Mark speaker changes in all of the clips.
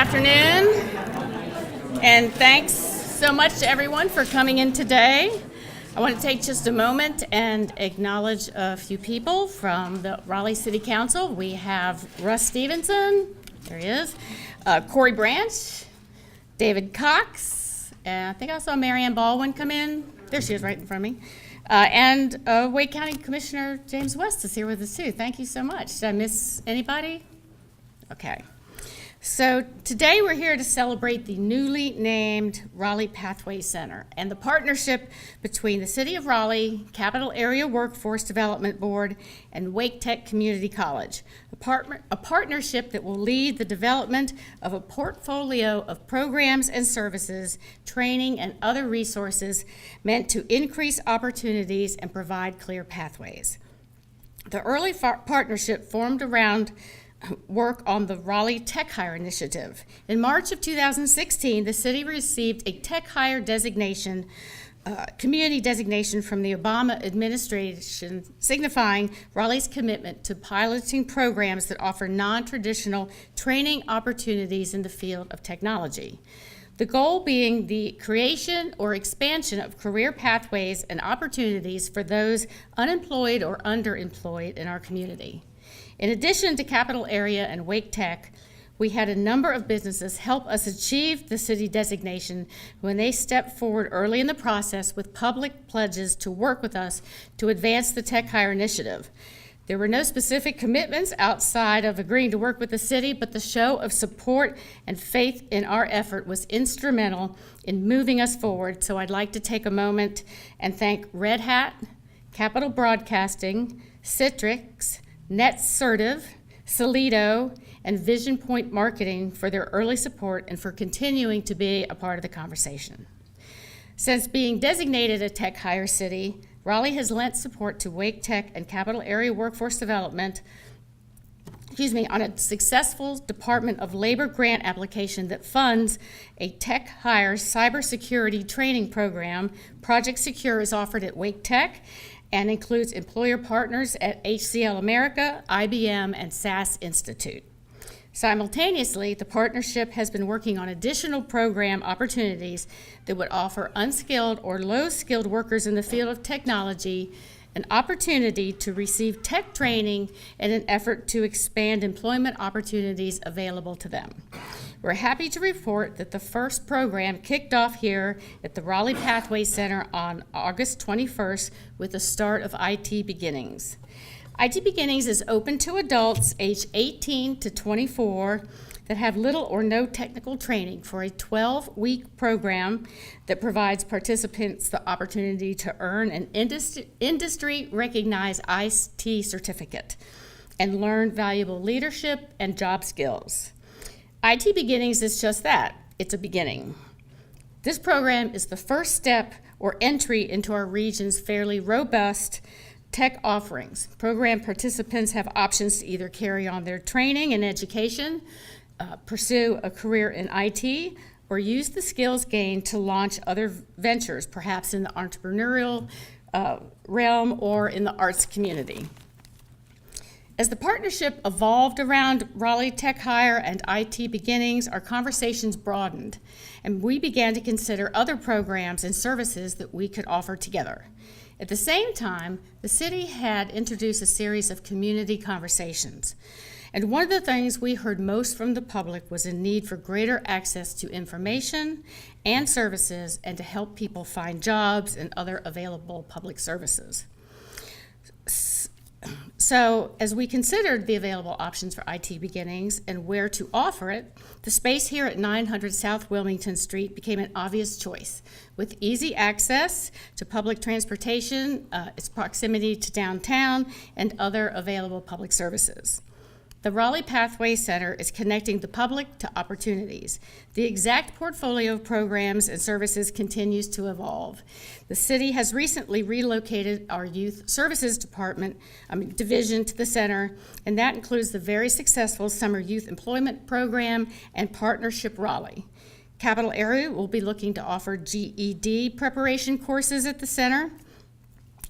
Speaker 1: afternoon, and thanks so much to everyone for coming in today. I want to take just a moment and acknowledge a few people from the Raleigh City Council. We have Russ Stevenson, there he is, Corey Branch, David Cox, and I think I saw Marianne Baldwin come in. There she is right in front of me. And Wake County Commissioner James West is here with us too. Thank you so much. Did I miss anybody? Okay. So today we're here to celebrate the newly named Raleigh Pathway Center and the partnership between the City of Raleigh, Capital Area Workforce Development Board, and Wake Tech Community College, a partnership that will lead the development of a portfolio of programs and services, training, and other resources meant to increase opportunities and provide clear pathways. The early partnership formed around work on the Raleigh Tech Hire Initiative. In March of 2016, the city received a Tech Hire designation, community designation from the Obama administration, signifying Raleigh's commitment to piloting programs that offer non-traditional training opportunities in the field of technology. The goal being the creation or expansion of career pathways and opportunities for those unemployed or underemployed in our community. In addition to Capital Area and Wake Tech, we had a number of businesses help us achieve the city designation when they stepped forward early in the process with public pledges to work with us to advance the Tech Hire initiative. There were no specific commitments outside of agreeing to work with the city, but the show of support and faith in our effort was instrumental in moving us forward. So I'd like to take a moment and thank Red Hat, Capital Broadcasting, Citrix, NetSertive, Solido, and Vision Point Marketing for their early support and for continuing to be a part of the conversation. Since being designated a Tech Hire city, Raleigh has lent support to Wake Tech and Capital Area Workforce Development on a successful Department of Labor grant application that funds a Tech Hire cybersecurity training program. Project Secure is offered at Wake Tech and includes employer partners at HCL America, IBM, and SAS Institute. Simultaneously, the partnership has been working on additional program opportunities that would offer unskilled or low-skilled workers in the field of technology an opportunity to receive tech training in an effort to expand employment opportunities available to them. We're happy to report that the first program kicked off here at the Raleigh Pathway Center on August 21st with the start of IT Beginnings. IT Beginnings is open to adults aged 18 to 24 that have little or no technical training for a 12-week program that provides participants the opportunity to earn an industry-recognized IT certificate and learn valuable leadership and job skills. IT Beginnings is just that, it's a beginning. This program is the first step or entry into our region's fairly robust tech offerings. Program participants have options to either carry on their training and education, pursue a career in IT, or use the skills gained to launch other ventures, perhaps in the entrepreneurial realm or in the arts community. As the partnership evolved around Raleigh Tech Hire and IT Beginnings, our conversations broadened, and we began to consider other programs and services that we could offer together. At the same time, the city had introduced a series of community conversations. And one of the things we heard most from the public was a need for greater access to information and services and to help people find jobs and other available public services. So as we considered the available options for IT Beginnings and where to offer it, the space here at 900 South Wilmington Street became an obvious choice. With easy access to public transportation, its proximity to downtown, and other available public services. The Raleigh Pathway Center is connecting the public to opportunities. The exact portfolio of programs and services continues to evolve. The city has recently relocated our Youth Services Division to the center, and that includes the very successful Summer Youth Employment Program and Partnership Raleigh. Capital Area will be looking to offer GED preparation courses at the center.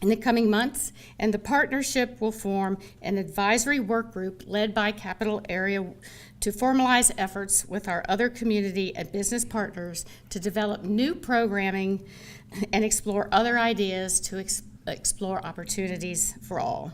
Speaker 1: in the coming months, and the partnership will form an advisory work group led by Capital Area to formalize efforts with our other community and business partners to develop new programming and explore other ideas to explore opportunities for all.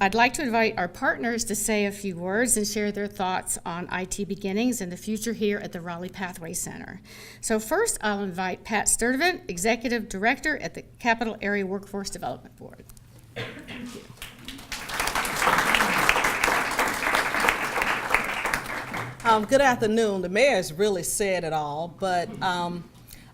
Speaker 1: I'd like to invite our partners to say a few words and share their thoughts on IT beginnings and the future here at the Raleigh Pathway Center. So first, I'll invite Pat Sturdivant, Executive Director at the Capital Area Workforce Development Board. Thank
Speaker 2: you. Good afternoon. The mayor has really said it all, but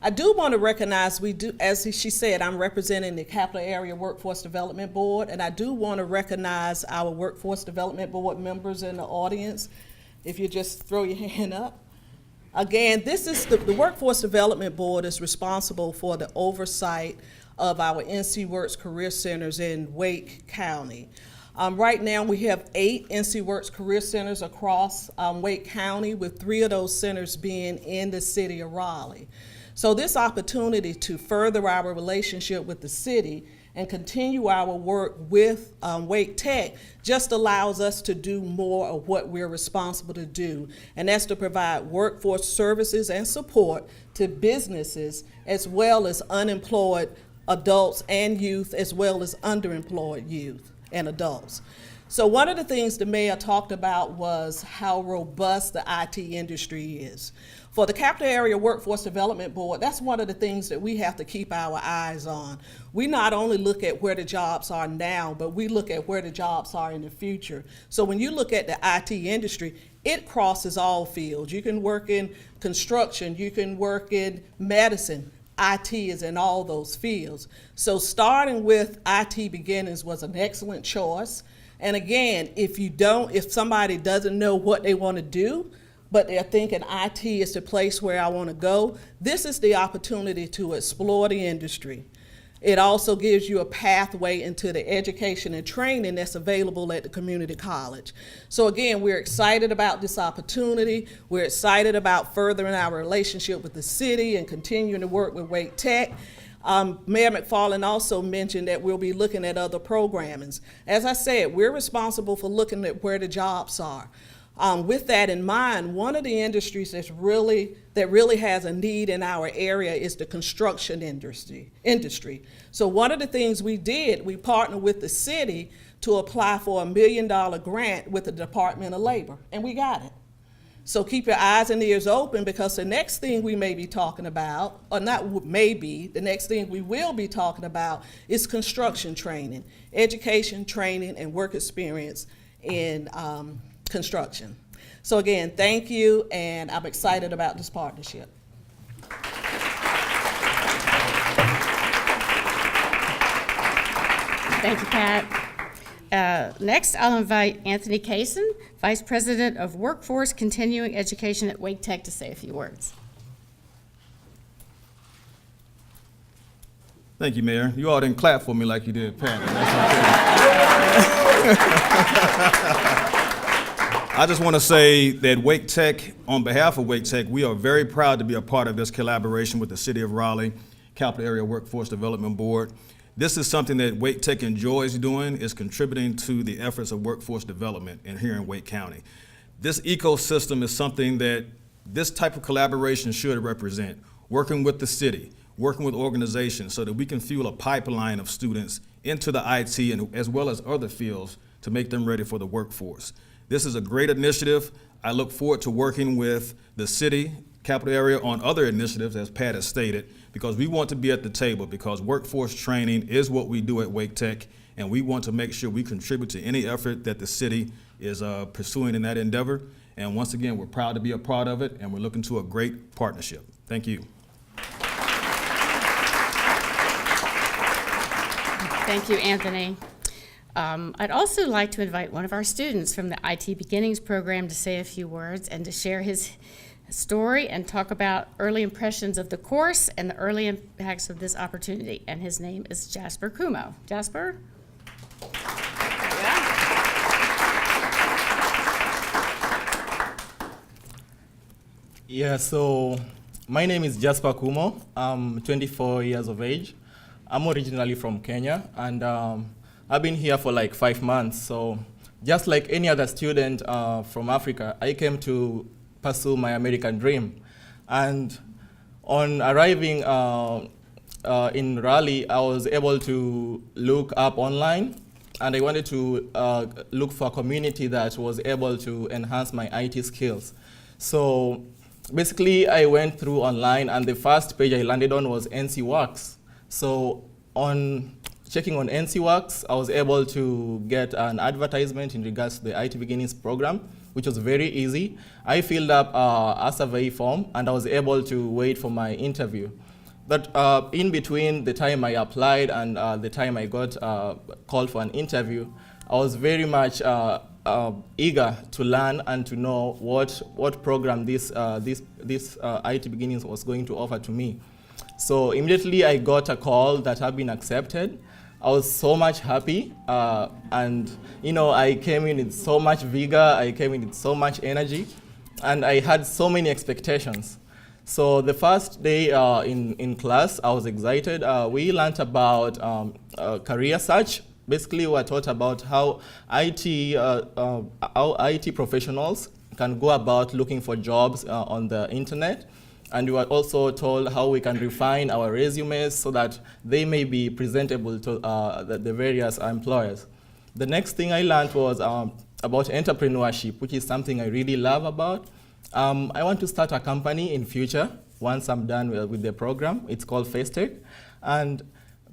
Speaker 2: I do want to recognize as she said, I'm representing the Capital Area Workforce Development Board, and I do want to recognize our Workforce Development Board members in the audience. If you just throw your hand up. Again, this is the Workforce Development Board is responsible for the oversight of our NC Works Career Centers in Wake County. Right now, we have 8 NC Works Career Centers across Wake County, with 3 of those centers being in the city of Raleigh. So this opportunity to further our relationship with the city and continue our work with Wake Tech just allows us to do more of what we're responsible to do, and that's to provide workforce services and support to businesses as well as unemployed adults and youth, as well as underemployed youth and adults. So one of the things the mayor talked about was how robust the IT industry is. For the Capital Area Workforce Development Board, that's one of the things that we have to keep our eyes on. We not only look at where the jobs are now, but we look at where the jobs are in the future. So when you look at the IT industry, it crosses all fields. You can work in construction, you can work in medicine. IT is in all those fields. So starting with IT beginnings was an excellent choice. And again, if somebody doesn't know what they want to do, but they're thinking IT is the place where I want to go, this is the opportunity to explore the industry. It also gives you a pathway into the education and training that's available at the community college. So again, we're excited about this opportunity. We're excited about furthering our relationship with the city and continuing to work with Wake Tech. Mayor McFarland also mentioned that we'll be looking at other programmings. As I said, we're responsible for looking at where the jobs are. With that in mind, one of the industries that really has a need in our area is the construction industry. So one of the things we did, we partnered with the city to apply for $1 million grant with the Department of Labor, and we got it. So keep your eyes and ears open, because the next thing we may be talking about, or not maybe, the next thing we will be talking about is construction training, education, training, and work experience in construction. So again, thank you, and I'm excited about this partnership.
Speaker 1: Thank you, Pat. Next, I'll invite Anthony Kaysen, Vice President of Workforce Continuing Education at Wake Tech, to say a few words.
Speaker 3: Thank you, Mayor. You all didn't clap for me like you did Pat. I just want to say that Wake Tech, on behalf of Wake Tech, we are very proud to be a part of this collaboration with the City of Raleigh, Capital Area Workforce Development Board. This is something that Wake Tech enjoys doing, is contributing to the efforts of workforce development here in Wake County. This ecosystem is something that this type of collaboration should represent, working with the city, working with organizations so that we can fuel a pipeline of students into the IT and as well as other fields to make them ready for the workforce. This is a great initiative. I look forward to working with the city, Capital Area, on other initiatives, as Pat has stated, because we want to be at the table, because workforce training is what we do at Wake Tech, and we want to make sure we contribute to any effort that the city is pursuing in that endeavor. And once again, we're proud to be a part of it, and we're looking to a great partnership. Thank you.
Speaker 1: Thank you, Anthony. I'd also like to invite one of our students from the IT Beginnings program to say a few words and to share his story and talk about early impressions of the course and the early impacts of this opportunity. And his name is Jasper Kumo. Jasper?
Speaker 4: Yeah, so my name is Jasper Kumo. I'm 24 years of age. I'm originally from Kenya, and I've been here for like 5 months. So just like any other student from Africa, I came to pursue my American dream. And on arriving in Raleigh, I was able to look up online, and I wanted to look for a community that was able to enhance my IT skills. So basically, I went through online, and the first page I landed on was NC Works. So on checking on NC Works, I was able to get an advertisement in regards to the IT Beginnings program, which was very easy. I filled up a survey form, and I was able to wait for my interview. But in between the time I applied and the time I got called for an interview, I was very much eager to learn and to know what program this IT Beginnings was going to offer to me. So immediately I got a call that I've been accepted. I was so much happy, and I came in with so much vigor, I came in with so much energy, and I had so many expectations. So the first day in class, I was excited. We learned about career search. Basically, we were taught about how IT professionals can go about looking for jobs on the internet. And we were also told how we can refine our resumes so that they may be presentable to the various employers. The next thing I learned was about entrepreneurship, which is something I really love about. I want to start a company in future once I'm done with the program. It's called FaceTech. And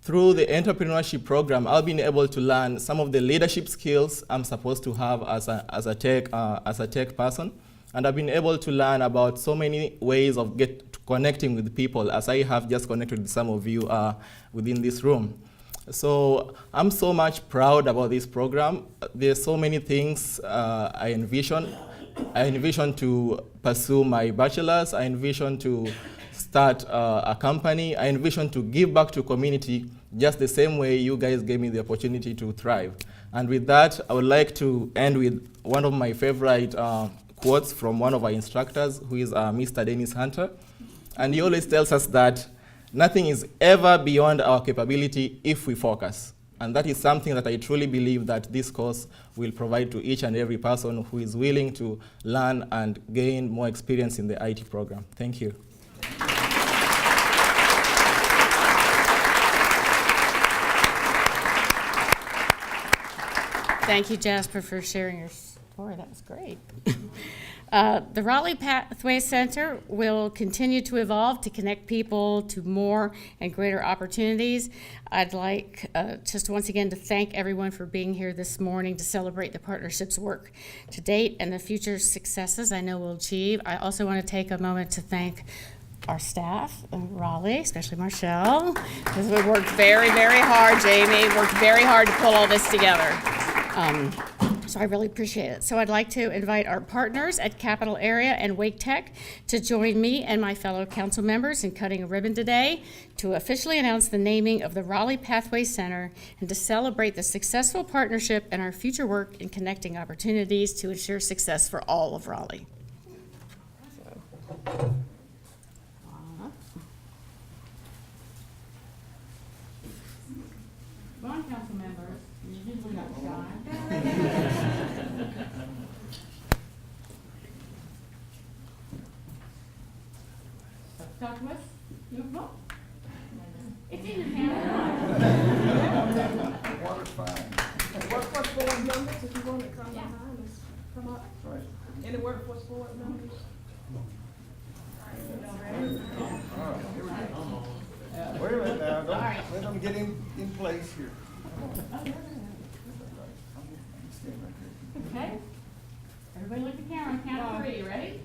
Speaker 4: through the entrepreneurship program, I've been able to learn some of the leadership skills I'm supposed to have as a tech person. And I've been able to learn about so many ways of connecting with people, as I have just connected with some of you within this room. So I'm so much proud about this program. There's so many things I envision. I envision to pursue my bachelor's. I envision to start a company. I envision to give back to community just the same way you guys gave me the opportunity to thrive. And with that, I would like to end with one of my favorite quotes from one of our instructors, who is Mr. Dennis Hunter. And he always tells us that nothing is ever beyond our capability if we focus. And that is something that I truly believe that this course will provide to each and every person who is willing to learn and gain more experience in the IT program. Thank you.
Speaker 1: Thank you, Jasper, for sharing your story. That was great. The Raleigh Pathway Center will continue to evolve to connect people to more and greater opportunities. I'd like just once again to thank everyone for being here this morning to celebrate the partnership's work to date and the future successes I know we'll achieve. I also want to take a moment to thank our staff in Raleigh, especially Marshall, because we worked very, very hard. Jamie worked very hard to pull all this together. So I really appreciate it. So I'd like to invite our partners at Capital Area and Wake Tech to join me and my fellow council members in cutting a ribbon today to officially announce the naming of the Raleigh Pathway Center and to celebrate the successful partnership and our future work in connecting opportunities to ensure success for all of Raleigh. Come on, council members. You're usually not shy. Talk to us. You want to come? It's in your hand.
Speaker 5: Water's fine.
Speaker 2: Workforce board members, if you want to come behind us, come up.
Speaker 5: Right.
Speaker 2: Any workforce board members?
Speaker 5: All right, here we go. Wait a minute now, don't, let them get in place here. Come on. Stand right there.
Speaker 1: Okay. Everybody look at the camera. Count of three. You ready?